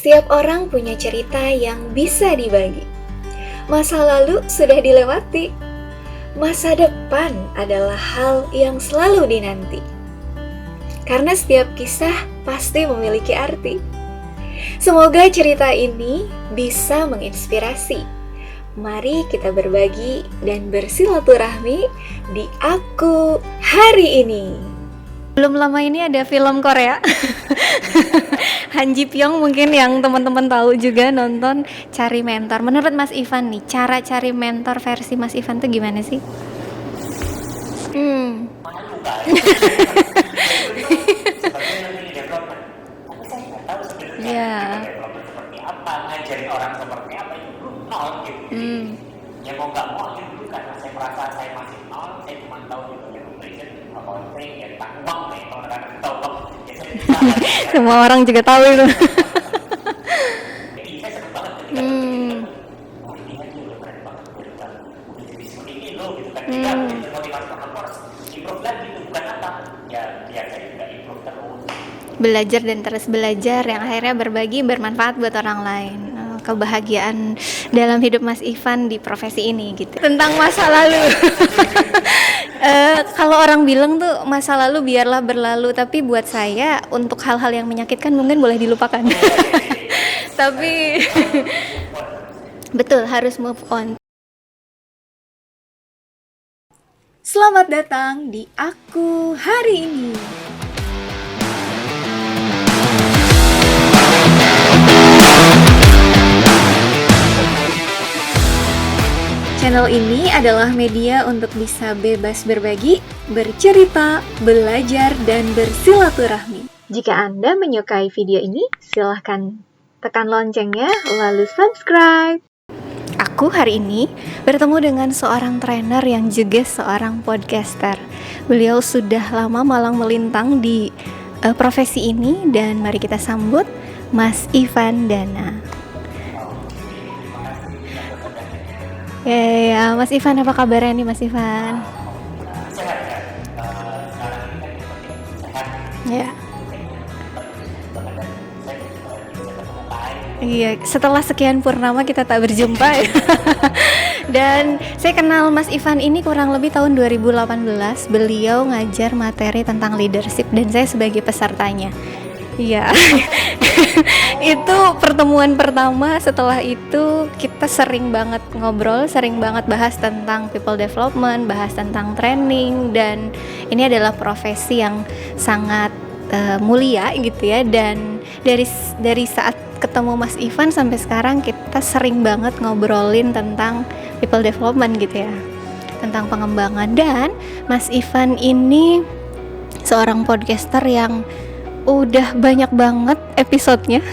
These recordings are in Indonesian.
Setiap orang punya cerita yang bisa dibagi. Masa lalu sudah dilewati. Masa depan adalah hal yang selalu dinanti. Karena setiap kisah pasti memiliki arti. Semoga cerita ini bisa menginspirasi. Mari kita berbagi dan bersilaturahmi di Aku Hari Ini. Belum lama ini ada film Korea Han Ji Pyong, mungkin yang teman-teman tahu juga nonton, Cari Mentor. Menurut Mas Ivan nih, cara cari mentor versi Mas Ivan tuh gimana sih? Iya. Seperti apa, ngajarin orang seperti apa itu belum nol gitu. Ya mau nggak mau akhirnya dulu karena saya merasa saya masih nol, saya cuma tahu gitu ya operation, accounting, ya tentang uang nih, kalau kadang tahu uang, ya saya bisa. Semua orang juga tahu itu. Jadi saya seneng banget ketika oh ini kan udah keren banget, udah jadi seperti ini loh gitu kan. Kita motivasi orang harus improve lagi itu bukan apa, ya biar saya juga improve terus. Belajar dan terus belajar yang akhirnya berbagi, bermanfaat buat orang lain. Kebahagiaan dalam hidup Mas Ivan di profesi ini gitu. Tentang masa lalu. Kalau orang bilang tuh masa lalu biarlah berlalu, tapi buat saya untuk hal-hal yang menyakitkan mungkin boleh dilupakan. Tapi betul, harus move on. Selamat datang di Aku Hari Ini. Channel ini adalah media untuk bisa bebas berbagi, bercerita, belajar, dan bersilaturahmi. Jika Anda menyukai video ini, silahkan tekan loncengnya, lalu subscribe. Aku hari ini bertemu dengan seorang trainer yang juga seorang podcaster. Beliau sudah lama malang melintang di profesi ini, dan mari kita sambut Mas Ivan Dana. Ya, Mas Ivan, apa kabarnya nih Mas Ivan? Sehat kan? Sekarang ini kan yang penting sehat. Ya. Saya bisa ketemu lain. Iya, setelah sekian purnama kita tak berjumpa. Dan saya kenal Mas Ivan ini kurang lebih tahun 2018. Beliau ngajar materi tentang leadership dan saya sebagai pesertanya. Iya. Itu pertemuan pertama. Setelah itu kita sering banget ngobrol, sering banget bahas tentang people development, bahas tentang training, dan ini adalah profesi yang sangat mulia gitu ya. Dan dari saat ketemu Mas Ivan sampai sekarang kita sering banget ngobrolin tentang people development gitu ya, tentang pengembangan. Dan Mas Ivan ini seorang podcaster yang udah banyak banget episodenya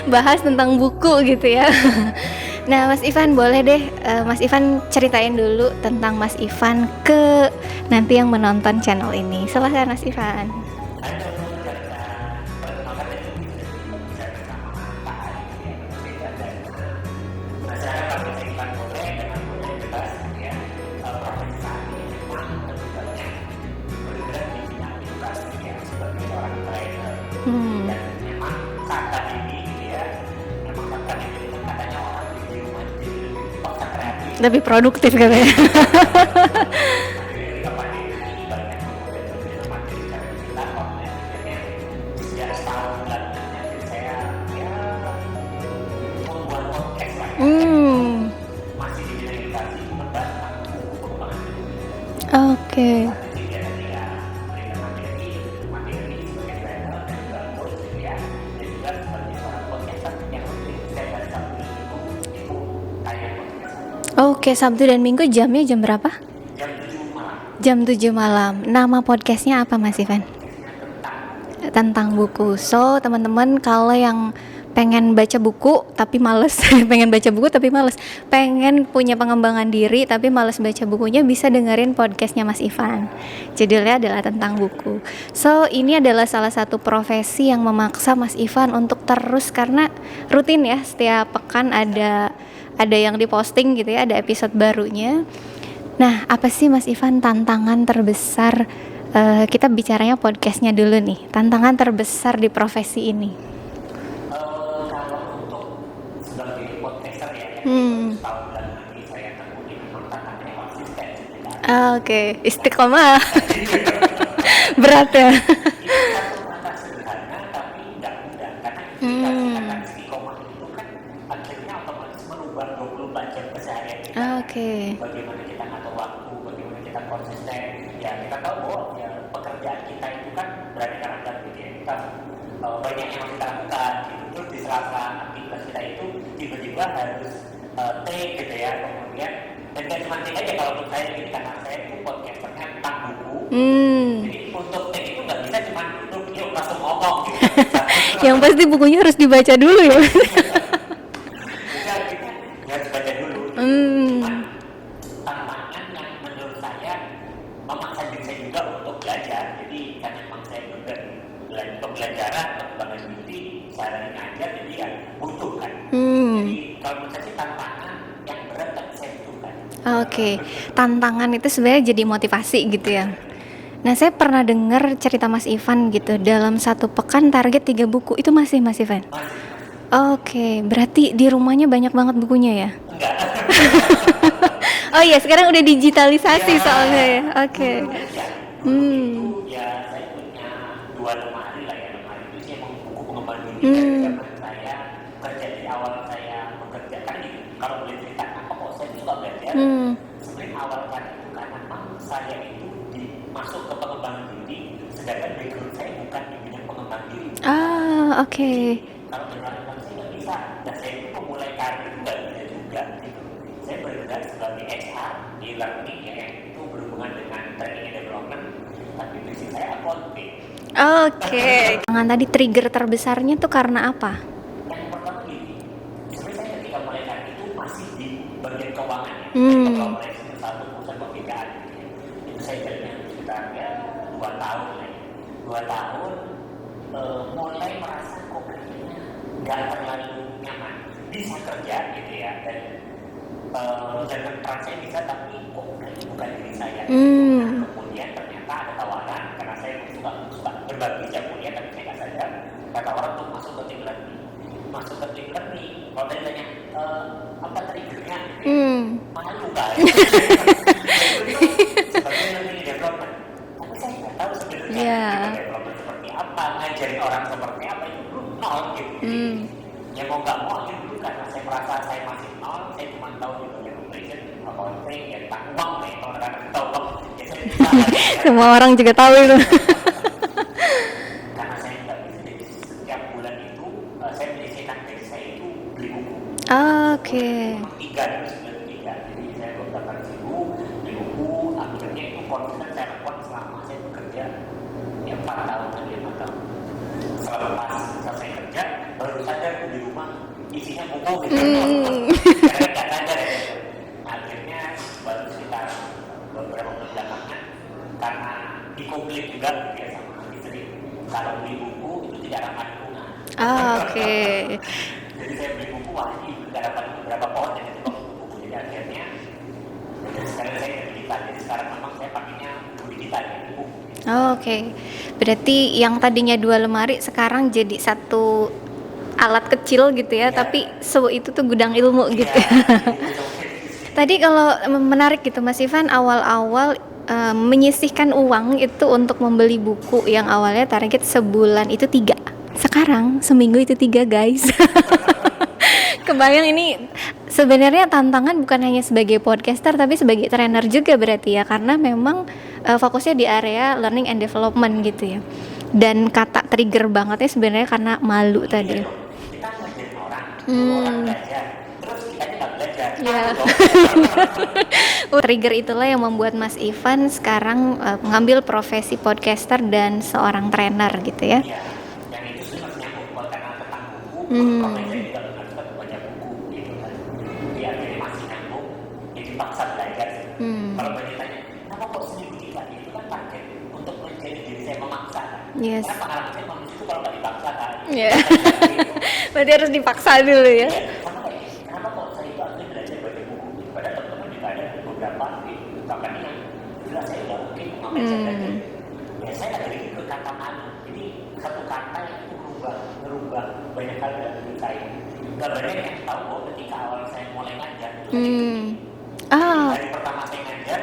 bahas tentang buku gitu ya. Nah Mas Ivan, boleh deh Mas Ivan ceritain dulu tentang Mas Ivan ke nanti yang menonton channel ini. Silakan Mas Ivan. Lebih produktif katanya. Oke. Oke, Sabtu dan Minggu jamnya jam berapa? Jam 7 malam. Nama podcastnya apa Mas Ivan? Tentang buku. So, teman-teman kalau yang pengen baca buku tapi males, pengen punya pengembangan diri tapi males baca bukunya, bisa dengerin podcastnya Mas Ivan. Judulnya adalah tentang buku. So, ini adalah salah satu profesi yang memaksa Mas Ivan untuk terus, karena rutin ya, setiap pekan ada yang diposting gitu ya, ada episode barunya. Nah, apa sih Mas Ivan tantangan terbesar, kita bicaranya podcastnya dulu nih, tantangan terbesar di profesi ini? Tahun bulan lagi saya tekuni memang tantangannya konsisten. Oke. Istiqomah. Berat ya. Itu satu kata sederhana tapi nggak mudah karena ketika kita kan istiqomah itu kan akhirnya otomatis merubah 24 jam keseharian kita. Oke. Bagaimana kita ngatur waktu, bagaimana kita konsisten. Ya kita tahu bahwa ya, pekerjaan kita itu kan beraneka ragam gitu ya. Kita banyak yang harus kita lakukan gitu. Terus di sela-sela aktivitas kita itu tiba-tiba harus take gitu ya, kemudian dan gak cuma take aja kalau menurut saya ini karena saya itu podcasternya tentang buku. Jadi untuk take itu nggak bisa cuma duduk yuk langsung ngomong gitu. Yang pasti bukunya harus dibaca dulu ya. Jadi akhirnya ya harus baca dulu. Cuman tantangan yang menurut saya memaksa diri saya juga untuk belajar. Jadi karena memang saya juga pembelajaran, pengembangan diri, saya ngajar, jadi ya butuh kan. Jadi kalau menurut saya sih tantangan yang berat tapi saya butuhkan. Oke. Tantangan itu sebenarnya jadi motivasi gitu ya. Nah, saya pernah dengar cerita Mas Ivan gitu, dalam satu pekan target 3 buku, itu masih Mas Ivan? Oke, berarti di rumahnya banyak banget bukunya ya? Enggak. Oh iya, sekarang udah digitalisasi soalnya ya. Oke. Itu ya saya punya 2 lemari lah ya, lemari itu sih emang buku pengembangan diri dari zaman saya kerja di awal saya bekerja kan gitu. Kalau boleh cerita apa kok saya suka belajar sebenarnya awal kan itu karena memang saya itu masuk ke pengembangan diri sedangkan background saya bukan di bidang pengembangan diri. Oke. Kalau benar saya nggak bisa dan saya itu memulai karir itu nggak bisa juga gitu. Saya bergerak sebagai HR di learning ya yang itu berhubungan dengan training and development tapi basic saya accounting. Oke. Tangan tadi trigger terbesarnya tuh karena apa? Yang pertama gini, sebenarnya saya ketika mulai karir itu masih di bagian keuangan ya. Kalau mulai satu pusat pembiayaan gitu ya. Itu saya jalannya sekitar ya 2 tahun lah ya. 2 tahun mulai merasa kok kayaknya nggak terlalu nyaman. Bisa kerja gitu ya dan menjalankan peran saya bisa tapi kok kayaknya bukan diri saya. Nah, kemudian ternyata ada tawaran karena saya suka berbagi jam kuliah tapi saya nggak sadar ada tawaran untuk masuk ke tim learning. Masuk ke tim learning kalau tadi tanya apa triggernya gitu ya. Malu kan sebagai learning development tapi saya nggak tahu sebenarnya development seperti apa, ngajarin orang seperti apa itu belum nol gitu. Ya mau nggak mau akhirnya dulu karena saya merasa saya masih nol, saya cuma tahu di bagian operation, accounting, ya tentang uang nih, kalau kadang-kadang tahu uang, ya saya bisa. Semua orang juga tahu itu. Karena saya nggak bisa, jadi setiap bulan itu saya menyisihkan gaji saya itu beli buku. Oke. 3 dulu sebelum 3, jadi saya 28.000 beli buku, akhirnya itu konsisten saya lakukan selama saya bekerja ya 4 tahun atau 5 tahun. Setelah selesai kerja, baru sadar di rumah isinya buku gitu. Karena nggak sadar ya. Akhirnya baru sekitar beberapa bulan belakangan karena dikonflik juga ya sama istri. Kalau beli buku itu tidak ramah lingkungan. Oke. Jadi saya beli buku wah ini nggak dapat berapa pohon jadi kalau buku jadi akhirnya sekarang saya digital. Jadi sekarang memang saya pakainya buku digital ya buku. Oke. Berarti yang tadinya 2 lemari sekarang jadi satu alat kecil gitu ya, tapi itu tuh gudang ilmu gitu. Tadi kalau menarik gitu Mas Ivan, awal-awal menyisihkan uang itu untuk membeli buku yang awalnya target sebulan itu 3. Sekarang seminggu itu 3 guys. Kebayang ini sebenarnya tantangan bukan hanya sebagai podcaster tapi sebagai trainer juga berarti ya, karena memang fokusnya di area learning and development gitu ya. Dan kata trigger bangetnya sebenarnya karena malu tadi. Kita ngajarin orang belajar, terus kita nggak belajar. Trigger itulah yang membuat Mas Ivan sekarang mengambil profesi podcaster dan seorang trainer gitu ya. Iya, yang itu sebenarnya buat karena tentang buku, profesi juga harus baca buku gitu kan. Jadi akhirnya masih nyambung, jadi paksa belajar. Kalau banyak tanya, kenapa kok seminggu 3? Itu kan target untuk menjadi diri saya memaksa. Yes. Karena pengalaman saya manusia itu kalau nggak dipaksa kan. Berarti harus dipaksa dulu ya. Sama kayak kenapa kok saya itu akhirnya belajar baca buku gitu. Padahal teman-teman juga ada beberapa gitu. Bahkan yang jelas saya udah oke ngapain saya belajar. Ya saya ada ke kata malu. Jadi satu kata itu merubah banyak hal dalam diri saya. nggak banyak yang tahu bahwa ketika awal saya mulai ngajar hari pertama saya ngajar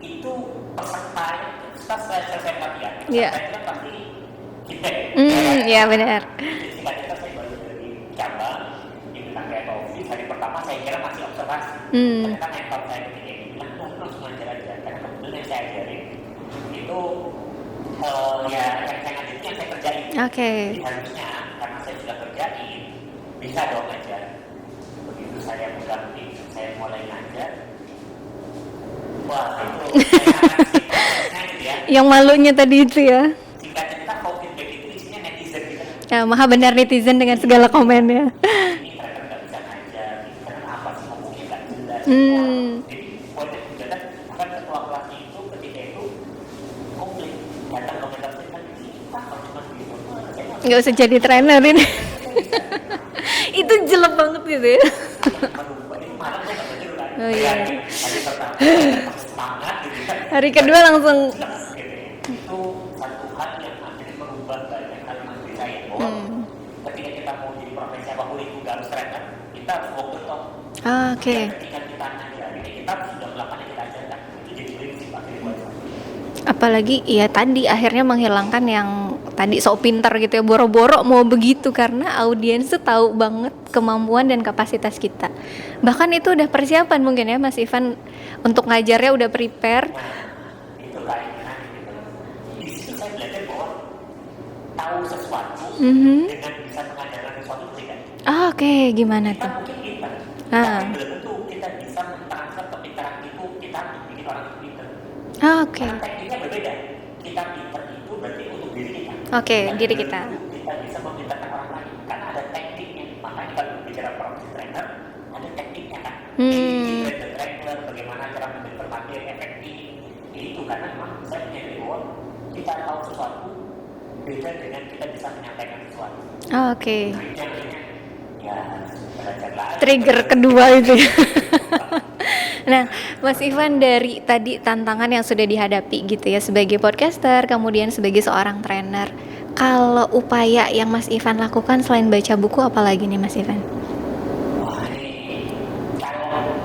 itu peserta setelah selesai latihan Iya. saya bilang pasti feedback Iya benar. singkat cerita saya baru dari cabang di bidang kayak office. Hari pertama saya kira masih observasi ternyata mentor saya ketika ini bilang udah langsung ngajar aja karena kebetulan yang saya ajarin itu ya yang saya ngajarin yang saya kerjain. Oke. Jadi harusnya karena saya sudah kerjain bisa dong ngajar. Begitu saya saya mulai ngajar, wah itu prosesnya gitu ya. Yang malunya tadi itu ya. Singkat cerita kalau feedback itu isinya netizen gitu. Ya, maha benar netizen dengan segala komennya. Ini mereka nggak bisa ngajar, karena apa sih ngomongnya nggak jelas. Jadi poinnya kegiatan bahkan ketua kelasnya itu ketika itu komplain datang komentar kita kalau cuma begitu Nggak usah jadi trainer ini. Itu jelek banget gitu ya. Oh iya. Hari kedua langsung Itu satu hal yang akhirnya merubah banyak hal di saya bahwa ketika kita mau jadi profesi apapun itu gak harus trainer, kita harus fokus toh. Oke. Ketika kita ngajarin, kita sudah melakukan yang kita ajarkan. Itu jadi prinsip akhirnya buat saya. Apalagi ya tadi akhirnya menghilangkan yang tadi sok pintar gitu ya, boro-boro mau begitu karena audiens tuh tahu banget kemampuan dan kapasitas kita. Bahkan itu udah persiapan mungkin ya Mas Ivan untuk ngajarnya udah prepare. Itu kayaknya gitu. Di situ saya belajar bahwa tahu sesuatu dengan bisa mengajarkan sesuatu berbeda. Oke, gimana Kita tuh? mungkin pintar, tapi belum tentu kita bisa mentransfer kepintaran itu kita bikin orang itu pintar. Oke. Karena tekniknya berbeda. Kita pintar itu berarti untuk diri kita. Oke, Dan diri belum kita. tentu kita bisa memintarkan orang lain karena ada tekniknya. Makanya kalau bicara profesi trainer ada tekniknya kan. The trainer, bagaimana cara memberikan materi efektif. Itu karena memang saya menyadari bahwa kita tahu sesuatu beda dengan kita bisa menyampaikan sesuatu. Oke. Akhirnya ya belajar lagi. Trigger kedua itu ya. Nah, Mas Ivan dari tadi tantangan yang sudah dihadapi gitu ya sebagai podcaster, kemudian sebagai seorang trainer. Kalau upaya yang Mas Ivan lakukan selain baca buku apa lagi nih Mas Ivan? Wah, ini kalau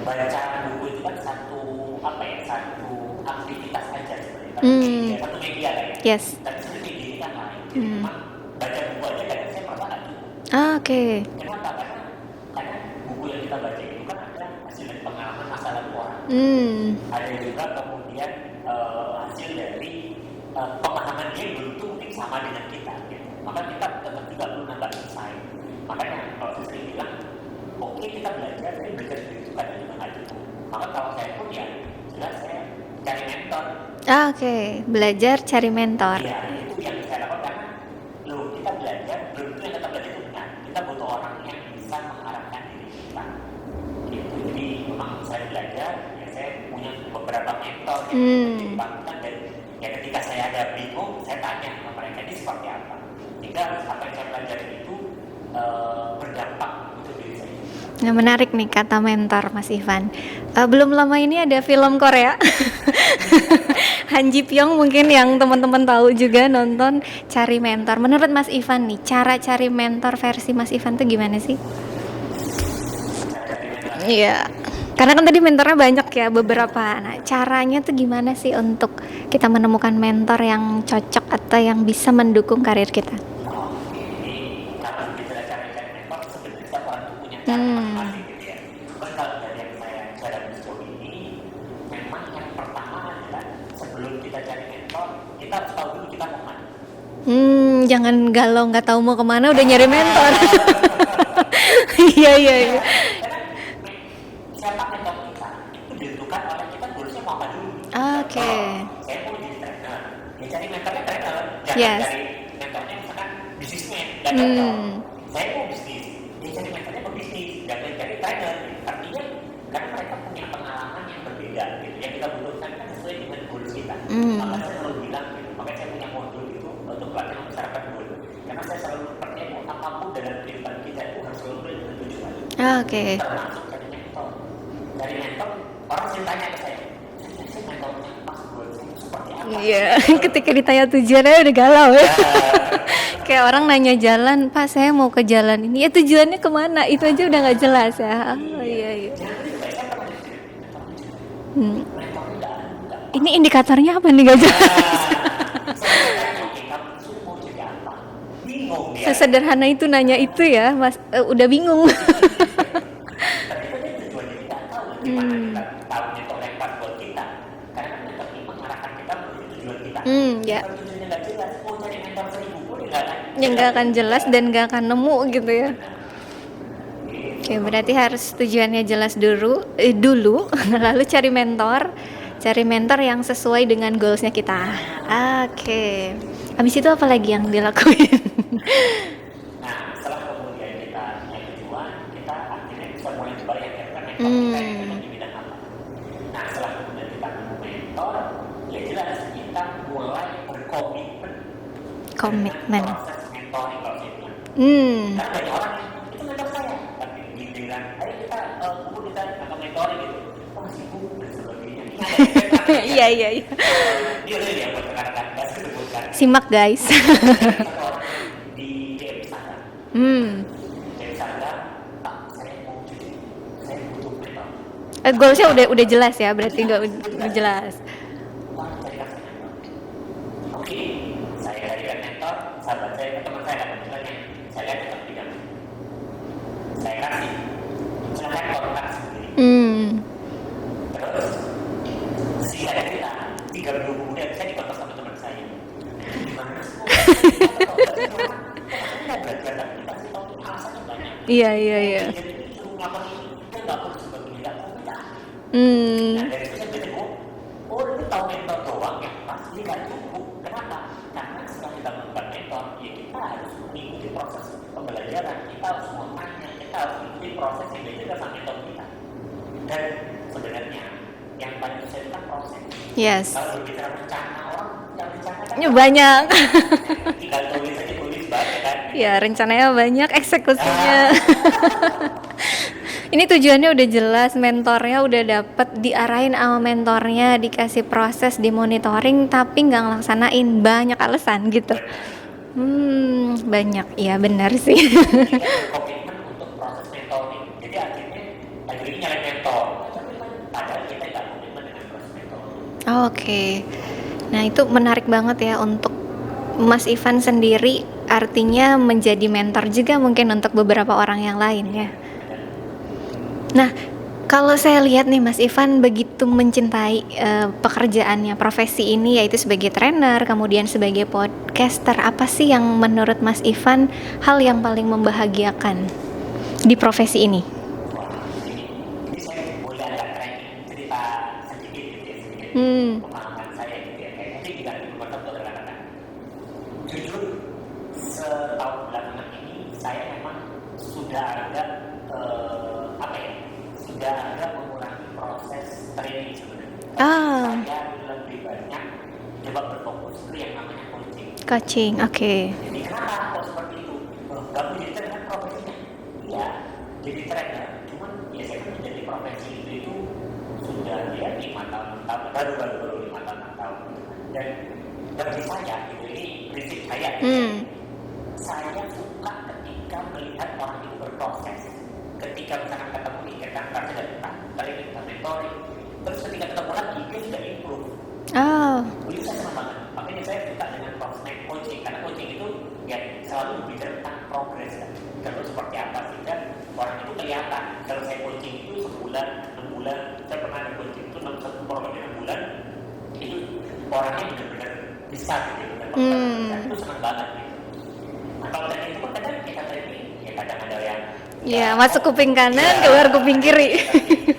baca buku itu kan satu aktivitas aja sebenarnya. Satu media lah ya. Yes. Tapi sebenarnya media ini kan lain. Jadi memang baca buku aja kadang saya merasa nggak cukup. Oke. Kenapa? Karena buku yang kita baca itu kan ada hasil dari pengalaman masa lalu orang. Ada juga kemudian hasil dari pemahaman dia belum tuh mungkin sama dengan kita. Gitu. Maka kita tetap juga perlu nambah insight. Makanya kalau saya sering bilang, oke kita belajar, tapi belajar sendiri itu kadang juga nggak cukup. Maka kalau saya pun ya jelas saya cari mentor. Oke, belajar cari mentor. Ya itu yang saya lakukan karena kita belajar belum tentu yang kita belajar itu benar. Kita butuh orang yang bisa mengarahkan diri kita. Gitu. Jadi memang saya belajar, ya saya punya beberapa mentor yang dipangkan dan ya ketika saya ada bingung, saya tanya ke mereka ini seperti apa. Sehingga apa yang saya pelajari itu berdampak untuk diri saya. Nah, menarik nih kata mentor Mas Ivan. Belum lama ini ada film Korea Han Ji Pyong mungkin yang teman-teman tahu juga nonton cari mentor. Menurut Mas Ivan nih, cara cari mentor versi Mas Ivan tuh gimana sih? Iya. Karena kan tadi mentornya banyak ya beberapa. Nah, caranya tuh gimana sih untuk kita menemukan mentor yang cocok atau yang bisa mendukung karir kita? Ini kalau bicara cari mentor sebenarnya setiap orang itu punya cara masing-masing gitu ya. Cuman kalau dari yang saya jalani sejauh ini, memang yang pertama adalah sebelum kita cari mentor, kita harus tahu dulu kita mau kemana. Jangan galau nggak tahu mau kemana udah nyari mentor. Iya. Karena siapa mentor kita itu ditentukan oleh kita goalsnya mau apa dulu. Oke. Saya mau jadi trainer, ya cari mentornya trainer, jangan Yes. cari mentornya misalkan bisnismen, dan cocok. Saya mau bisnis, ya cari mentornya pebisnis, jangan cari trainer. Artinya karena mereka punya pengalaman yang berbeda, gitu. Yang kita butuhkan kan sesuai dengan goals kita. Maka saya selalu bilang, gitu. Makanya saya punya modul itu untuk pelatihan masyarakat goal. Karena saya selalu percaya bahwa apapun dalam kehidupan kita itu harus selalu dengan tujuan. Oke. Termasuk cari mentor. Dari mentor, orang sering tanya ke saya mentornya pas buat saya seperti apa? Iya, ketika ditanya tujuannya udah galau ya. Kayak orang nanya jalan, Pak saya mau ke jalan ini, ya tujuannya kemana? Itu aja udah nggak jelas ya. Oh iya iya. Ini indikatornya apa nih, gak jelas? Bingung dia. Sesederhana itu nanya itu ya, Mas. Udah bingung. Tapi kan itu tujuannya kita tahu gimana kita tahu mentor yang pas buat kita. Karena kan mentor ini mengarahkan kita menuju tujuan kita. Ya. Kalau tujuannya nggak jelas, mau cari mentor 1000 pun nggak akan. Yang nggak akan jelas dan nggak akan nemu gitu ya. Oke, berarti harus tujuannya jelas dulu, lalu cari mentor yang sesuai dengan goalsnya kita. Oke, habis itu apa lagi yang dilakuin? Nah, setelah kemudian kita punya tujuan, kita akhirnya bisa mulai berbayar ya kan mentor kita itu di bidang apa. Nah, setelah kemudian kita nemu mentor, ya jelas kita mulai berkomitmen Komitmen. dengan proses mentoring kalau saya bilang. Karena banyak orang yang itu mentor saya, tapi bilang, ayo kita kumpul kita atau mentoring gitu. Oh sibuk dan sebagainya. Iya. Dia yang berkata-kata nggak sebutkan. Simak guys. Satu orang di DM Instagram. DM Instagram, Pak, saya mau cuci, saya butuh mentor. Goalsnya udah jelas ya, berarti udah jelas. Pak, carikan saya mentor. Oke, saya carikan mentor, sahabat saya, teman saya kebetulan yang saya lihat tetap tidak. Saya kasih, silakan kontak sendiri. Terus, singkat cerita, 3 minggu kemudian saya dikontak sama teman saya. Gimana? Mau belajar tapi dikasih tahu alasannya banyak. Iya. Jadi disuruh melakukan ini, dia nggak perlu sebagainya, nggak perlu minta. Nah dari itu saya belajar, oh itu tahu mentor doang ya, pasti nggak cukup. Kenapa? Karena setelah kita melakukan mentor, ya kita harus mengikuti proses pembelajaran, kita harus mau tanya, kita harus mengikuti proses yang diajarkan sama mentor kita. Dan sebenarnya yang paling susah itu kan proses. Yes. Kalau berbicara rencana orang, yang rencana kan Banyak. tinggal tulis aja tulis banget kan. Ya rencananya banyak, eksekusinya. Ini tujuannya udah jelas, mentornya udah dapet, diarahin sama mentornya, dikasih proses, dimonitoring, tapi nggak ngelaksanain, banyak alasan gitu. Banyak, ya benar sih. Kita berkomitmen untuk proses mentoring. Jadi akhirnya lagi nyalain mentor. Padahal kita nggak komitmen dengan proses mentoring. Oke. Nah itu menarik banget ya untuk Mas Ivan sendiri, artinya menjadi mentor juga mungkin untuk beberapa orang yang lain ya. Nah kalau saya lihat nih Mas Ivan begitu mencintai pekerjaannya, profesi ini, yaitu sebagai trainer, kemudian sebagai podcaster, apa sih yang menurut Mas Ivan hal yang paling membahagiakan di profesi ini? Ini saya boleh agak training cerita sedikit gitu ya, sedikit pengalaman saya gitu ya. Kayak mungkin juga di rumah tentu terkatakan. Jujur, setahun belakangan ini saya memang sudah ada sudah ada mengurangi proses training sebenarnya. Saya lebih banyak coba berfokus ke yang namanya coaching. Coaching, oke. Jadi kenapa kok seperti itu? Gak punya dengan profesinya? Iya, jadi trainer. Cuman ya saya kan menjadi profesi itu sudah ya 5 tahun, baru 5 tahun, 6 tahun. Dan bagi saya gitu, ini prinsip saya. Saya suka ketika melihat orang itu berproses. Ketika misalkan ketemu nih, kita training, kita mentoring, terus ketika ketemu lagi dia sudah improve. Itu saya senang banget. Makanya saya suka dengan proses coaching, karena coaching itu ya selalu berbicara tentang progres kan. Terus seperti apa sehingga orang itu kelihatan. Kalau saya coaching itu sebulan, 6 bulan, saya pernah ada coaching itu 6 bulan, itu orangnya benar-benar bisa gitu, itu senang banget gitu. Nah kalau tadi itu kan kadang kita training, ya kadang ada yang ya masuk kuping kanan, keluar kuping kiri.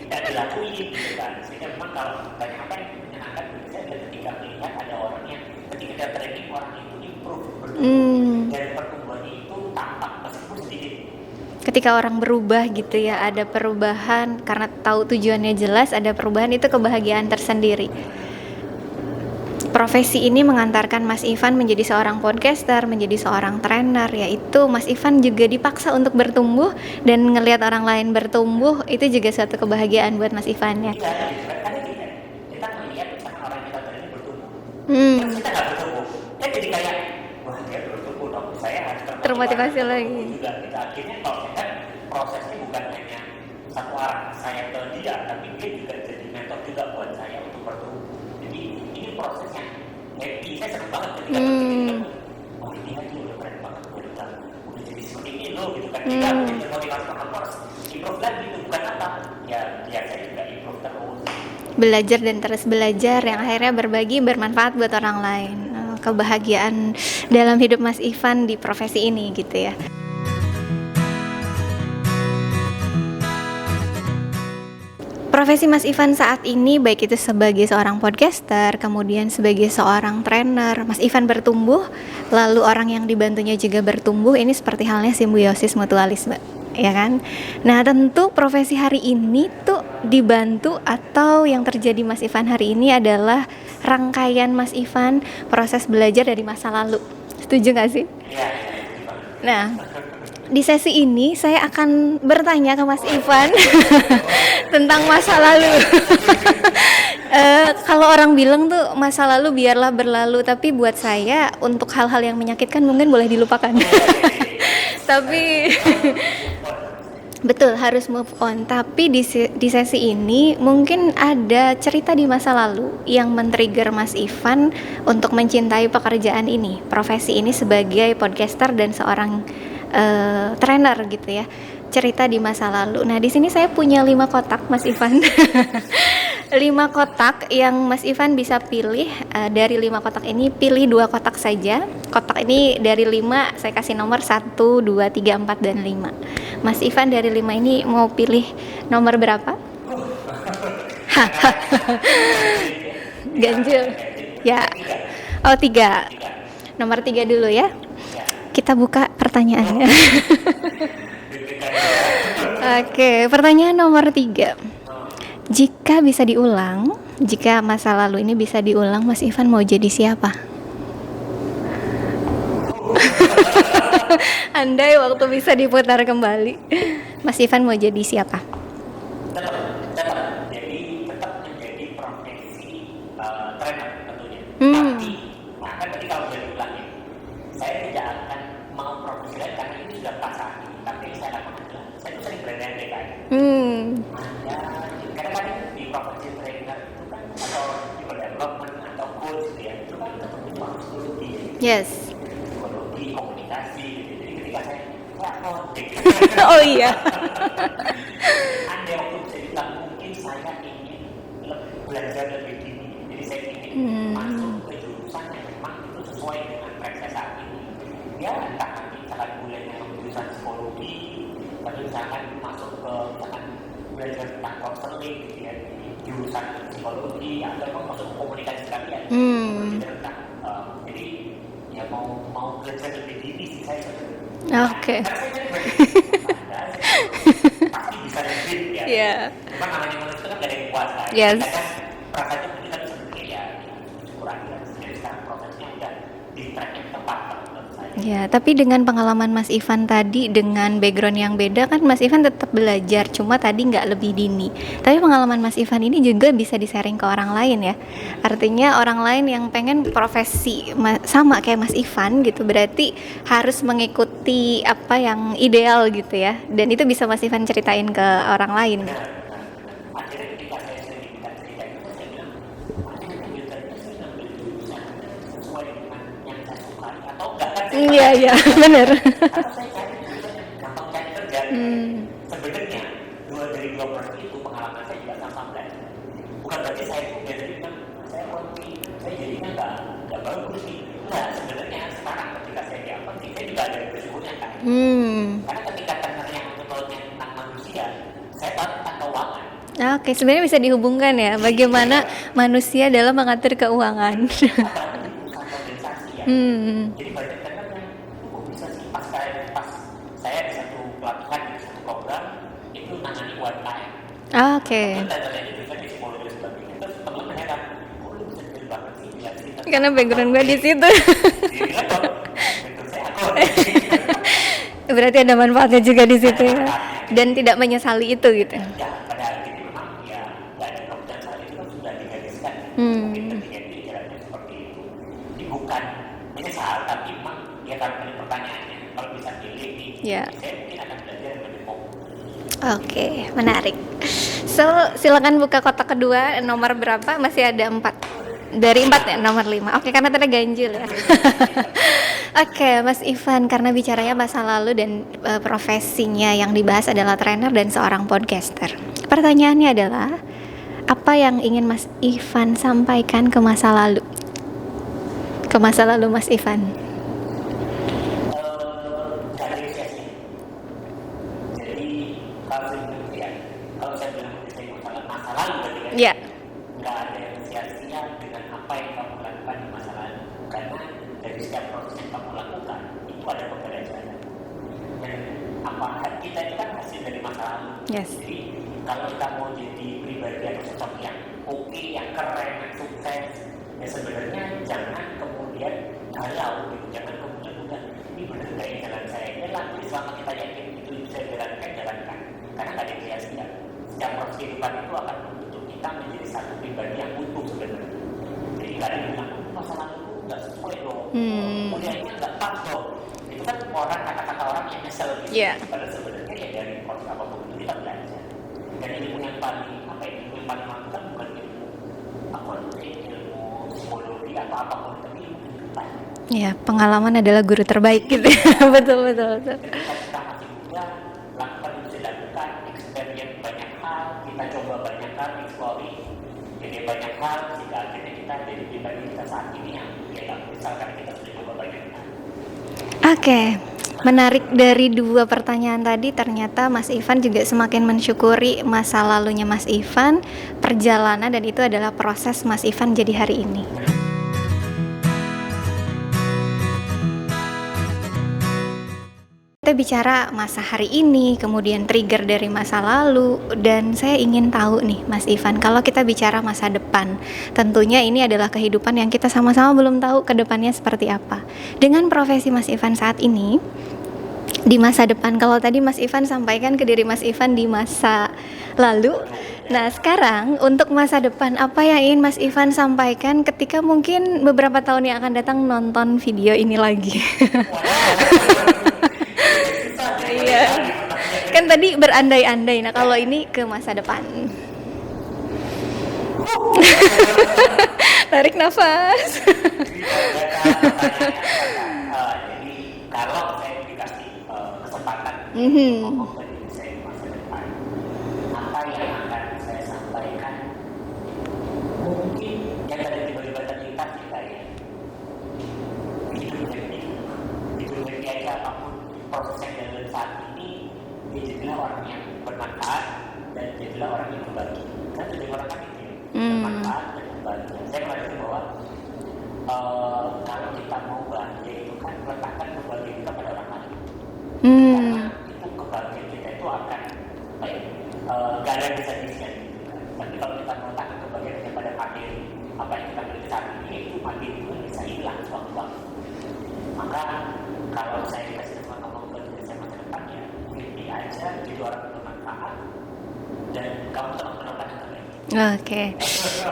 Dan dilakuin gitu kan. Sehingga memang kalau banyak apa yang menyenangkan bagi saya adalah ketika melihat ada orang yang ketika kita training orang itu improve, bertumbuh, dan pertumbuhannya itu tampak meskipun sedikit. Ketika orang berubah gitu ya, ada perubahan karena tahu tujuannya jelas, ada perubahan, itu kebahagiaan tersendiri. Profesi ini mengantarkan Mas Ivan menjadi seorang podcaster, menjadi seorang trainer, yaitu Mas Ivan juga dipaksa untuk bertumbuh dan ngelihat orang lain bertumbuh, itu juga suatu kebahagiaan buat Mas Ivan ya. Iya, karena kita melihat misalkan orang kita tadi bertumbuh, terus kita nggak bertumbuh, kan jadi kayak wah dia bertumbuh dong, saya termotivasi lagi. Juga kita akhirnya kalau saya kan prosesnya bukan hanya satu arah saya ke dia, tapi dia juga jadi mentor juga buat saya untuk bertumbuh. Jadi ini prosesnya happy, saya senang banget ketika oh ini aja udah keren banget, udah jadi seperti ini loh gitu kan. Kita jadi motivasi kamu harus improve lagi, itu bukan apa ya saya juga improve terus. Belajar dan terus belajar yang akhirnya berbagi bermanfaat buat orang lain. Kebahagiaan dalam hidup Mas Ivan di profesi ini gitu ya. Profesi Mas Ivan saat ini baik itu sebagai seorang podcaster, kemudian sebagai seorang trainer, Mas Ivan bertumbuh, lalu orang yang dibantunya juga bertumbuh. Ini seperti halnya simbiosis mutualisme, ya kan? Nah, tentu profesi hari ini tuh dibantu atau yang terjadi Mas Ivan hari ini adalah rangkaian Mas Ivan proses belajar dari masa lalu. Setuju gak sih? Nah, di sesi ini saya akan bertanya ke Mas Ivan tentang masa lalu. Kalau orang bilang tuh masa lalu biarlah berlalu, tapi buat saya untuk hal-hal yang menyakitkan mungkin boleh dilupakan. Tapi betul harus move on. Tapi di sesi ini mungkin ada cerita di masa lalu yang men-trigger Mas Ivan untuk mencintai pekerjaan ini, profesi ini sebagai podcaster dan seorang trainer gitu ya. Cerita di masa lalu. Nah, di sini saya punya 5 kotak Mas Ivan. 5 kotak yang Mas Ivan bisa pilih. Dari 5 kotak ini pilih 2 kotak saja. Kotak ini dari 5 saya kasih nomor 1, 2, 3, 4 dan 5. Mas Ivan dari 5 ini mau pilih nomor berapa? Ganjil. Ya. Oh, 3. Nomor 3 dulu ya. Kita buka pertanyaannya. Oke, pertanyaan nomor 3. Jika bisa diulang, jika masa lalu ini bisa diulang, Mas Ivan mau jadi siapa? Andai waktu bisa diputar kembali, Mas Ivan mau jadi siapa? Tetap menjadi profesi trainer tentunya. Tapi, nah kan tadi kalau boleh diulangi, saya tidak akan mau profesi lain karena ini sudah pas saat ini. Tapi saya akan adalah saya itu sering berandai kan. Ya, kadang-kadang di profesi trainer itu kan atau people development atau coach gitu ya, itu kan ketemu cuma psikologi, Yes. psikologi, komunikasi. Jadi ketika saya Oh iya. Andai waktu bisa bilang mungkin saya ingin belajar lebih dini, jadi saya ingin masuk ke jurusan yang memang itu sesuai dengan track saya saat ini. Ya entah nanti misalkan kuliahnya jurusan psikologi, tapi misalkan masuk ke misalkan belajar tentang counseling gitu ya, jurusan psikologi atau memang masuk ke komunikasi sekalian. Tentang jadi ya mau belajar lebih dini sih saya sebenarnya. Oke. Pasti bisa lebih ya. Iya. Cuma namanya manusia itu kan gak ada yang kuasa. Yes. Kita kan rasanya mungkin kan sebenarnya ya kurang ya. Jadi sekarang prosesnya udah di track yang tepat menurut saya. Ya, tapi dengan pengalaman Mas Ivan tadi dengan background yang beda kan Mas Ivan tetap belajar, cuma tadi nggak lebih dini. Tapi pengalaman Mas Ivan ini juga bisa di-sharing ke orang lain ya. Artinya orang lain yang pengen profesi sama kayak Mas Ivan gitu, berarti harus mengikuti apa yang ideal gitu ya. Dan itu bisa Mas Ivan ceritain ke orang lain. Akhirnya ketika saya sering minta cerita itu saya bilang, akhirnya kegiatannya saya ngambil jurusan sesuai dengan yang saya sukai atau enggak kan saya Iya, benar. atau saya cari jurusan yang gampang cari kerja. Sebenarnya dari dua proses itu pengalaman saya juga sama belajar. Bukan berarti saya jadi bilang saya konti, saya jadinya nggak bagus nih. Nah sebenarnya sekarang ketika saya diapun saya juga ada bersyukurnya kan. Karena ketika yang menurutnya tentang manusia, saya tahu tentang keuangan. Oke, sebenarnya bisa dihubungkan ya bagaimana manusia dalam mengatur keuangan. Apalagi di perusahaan organisasi ya. Jadi banyak teman yang kok bisa sih pas saya di satu pelatihan di satu program itu nangani UMKM. Oke. Tanya-tanya juga di psikologi dan sebagainya. Terus teman-teman heran, kok lu bisa detail banget sih lihat cerita. Karena background gue di situ. Dia bilang kok betul saya akun. Berarti ada manfaatnya juga di situ ya. Dan tidak menyesali itu gitu. Ya pada hari ini memang ya nggak ada kemudian saat itu kan sudah digariskan. Mungkin ketika itu jalannya seperti itu. Jadi bukan menyesal tapi memang ya kalau ada pertanyaannya kalau bisa Ya. saya mungkin akan belajar menepok. Oke, menarik. So, silakan buka kotak kedua, nomor berapa? Masih ada 4. Dari 4 ya, nomor 5. Oke, karena tadi ganjil ya. Oke, Mas Ivan, karena bicaranya masa lalu dan profesinya yang dibahas adalah trainer dan seorang podcaster. Pertanyaannya adalah, apa yang ingin Mas Ivan sampaikan ke masa lalu? Ke masa lalu Mas Ivan. Jadi kalau saya bilang masa lalu berarti kan Ya. nggak ada yang sia-sia dengan apa yang kamu lakukan di masa lalu, karena dari setiap proses yang kamu lakukan itu ada pembelajaran, dan apa kita itu kan hasil dari masa lalu. Yes. Jadi kalau kita mau jadi pribadi atau sosok yang oke, yang keren, yang sukses, ya sebenarnya jangan kemudian galau gitu, jangan kemudian udah ini benar nggak ya jalan saya, ini lakuin selama kita yakin itu bisa jalankan, karena nggak ada yang sia-sia. Setiap proses kehidupan itu akan membentuk kita menjadi satu pribadi yang utuh sebenarnya. Jadi nggak ada yang bilang masa lalu nggak sesuai dong, kuliahnya nggak pas dong. Itu kan kata-kata orang yang nyesel gitu. Yeah. Padahal sebenarnya ya dari proses apapun itu kita belajar. Dan ilmu yang paling mantap bukan ilmu akunting, ilmu psikologi atau apapun, tapi ilmu kehidupan. Ya, pengalaman adalah guru terbaik gitu. Betul. Ketika kita masih muda, lakukan yang bisa dilakukan, experience banyak hal, kita coba banyak hal, exploring, jadi banyak hal, sehingga akhirnya kita jadi pribadi kita saat ini yang ya misalkan kita sudah coba banyak hal. Oke, menarik dari 2 pertanyaan tadi, ternyata Mas Ivan juga semakin mensyukuri masa lalunya Mas Ivan, perjalanan, dan itu adalah proses Mas Ivan jadi hari ini. Kita bicara masa hari ini, kemudian trigger dari masa lalu, dan saya ingin tahu nih Mas Ivan, kalau kita bicara masa depan, tentunya ini adalah kehidupan yang kita sama-sama belum tahu ke depannya seperti apa. Dengan profesi Mas Ivan saat ini, di masa depan, kalau tadi Mas Ivan sampaikan ke diri Mas Ivan di masa lalu, nah sekarang untuk masa depan, apa yang ingin Mas Ivan sampaikan ketika mungkin beberapa tahun yang akan datang nonton video ini lagi? Iya, kan tadi berandai-andai. Nah kalau ini ke masa depan. Tarik nafas. Jadi kalau saya dikasih kesempatan ngomong ke diri saya di masa depan, apa yang akan saya sampaikan? Mungkin yang ada tiba-tiba terlintas kita ya, hidup happy aja, apapun proses yang dalam saat ini, dia jadilah orang yang bermanfaat dan jadilah orang yang berbagi. Kan jadi orang kan itu ya, bermanfaat dan berbagi. Saya merasa bahwa kalau kita mau bahagia itu kan letakkan kebahagiaan kita pada orang lain. Karena itu kebahagiaan kita itu akan gak ada bisa-bisa gitu kan. Tapi kalau kita meletakkan kebahagiaan kita pada materi, apa yang kita miliki saat ini, itu materi itu bisa hilang suatu-suatu. Maka kalau saya dikasih kesempatan ngomong ke diri saya masa depan, ya happy aja, jadi orang yang bermanfaat, dan kamu tetap menemukan yang terbaik. Oke,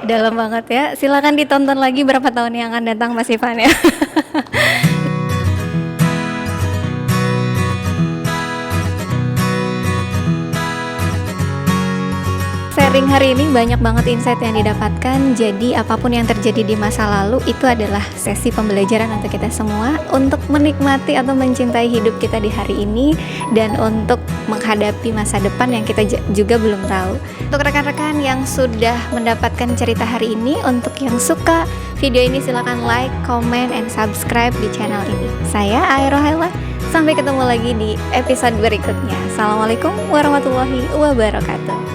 dalam banget ya. Silakan ditonton lagi berapa tahun yang akan datang Mas Ivan ya. Sharing hari ini banyak banget insight yang didapatkan. Jadi apapun yang terjadi di masa lalu itu adalah sesi pembelajaran untuk kita semua, untuk menikmati atau mencintai hidup kita di hari ini, dan untuk menghadapi masa depan yang kita juga belum tahu. Untuk rekan-rekan yang sudah mendapatkan cerita hari ini, untuk yang suka video ini silakan like, comment, and subscribe di channel ini. Saya Aira Hela. Sampai ketemu lagi di episode berikutnya. Assalamualaikum warahmatullahi wabarakatuh.